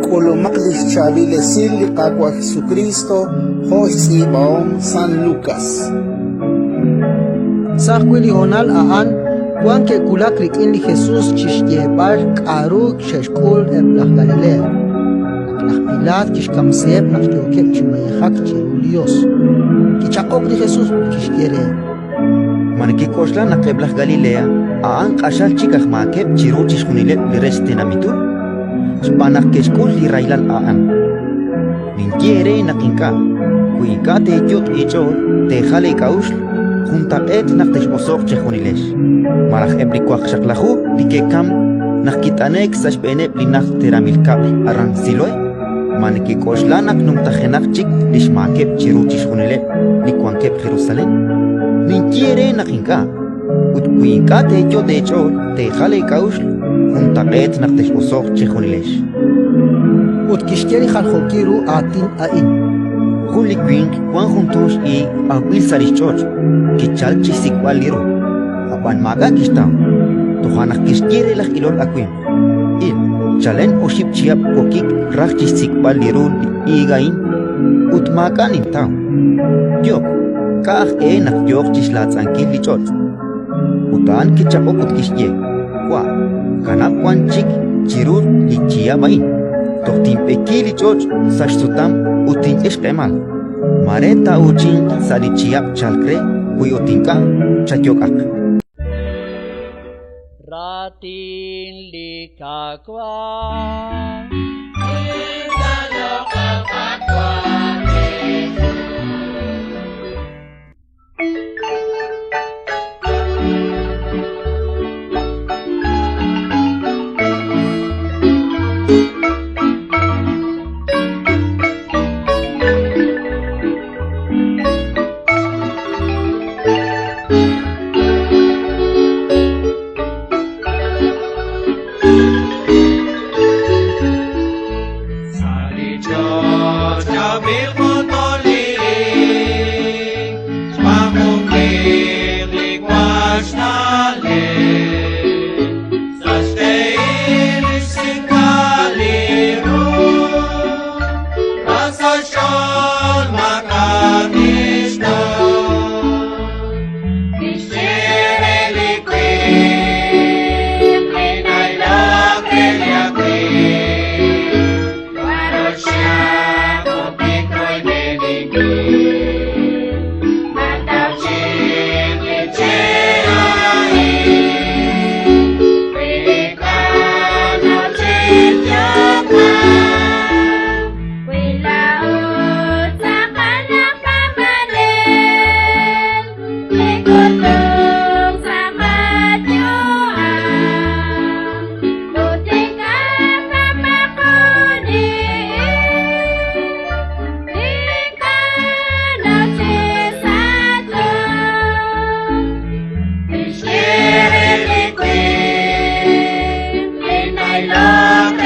Colomaklis chavile silli qaqua Jesucristo, José Baón San Lucas. Sakwili honal aan, Juan que kulakrik inli Jesús chishyebar karuk sheshkul eblah Galilea. Naklah Pilat kishkamseb naktyokep chimayhak chirulios. Kichakok di Jesús kishyere. Manakikoshla nakeblah Galilea, aan kasal chikah makeb chiru chishkunilep lirestinamitu. Spanak keskul li railal aan. Ninkiere nakinka, kuinka te yot ichol, te jale kaush, junta et naktesh osok chehonilesh. Maraj ebrikuak shaklahu, dikekam, nakitanek sashpenep li nak teramilkap arang siloy. Manakikoshla nak numtajenak chik lishmakeb chiru chishkunilep likuankep Jerusalén. Ninkiere nakinka, kuinka te yot ichol, te jale kaush, junta et naktesh osok chehonilesh. Utkishteri khalkhokiru atin ain. Julik wing Juan juntos y Abil Sarichoch, Kichal Chisikwal Liro, Apan Maga Kistam, Tohanak Kiskiere Lach Ilol Aquim, Il, Chalen Oship Chiap Kokik, Rach Chisikwal Liro Igain, Utmakan in Town. Yok, Kah Nak Yok Chislats and Kilichot. Utan Kichapokut Kishye, Kwa, Kanap Wan Chik, Chirur Lichia Bain, Tohtim Pekilichot, Sashtutam. Utin eskemal, mareta uchin salichiap chalkre, kuyotinka chakyokak. Ratin likakwa. I love you.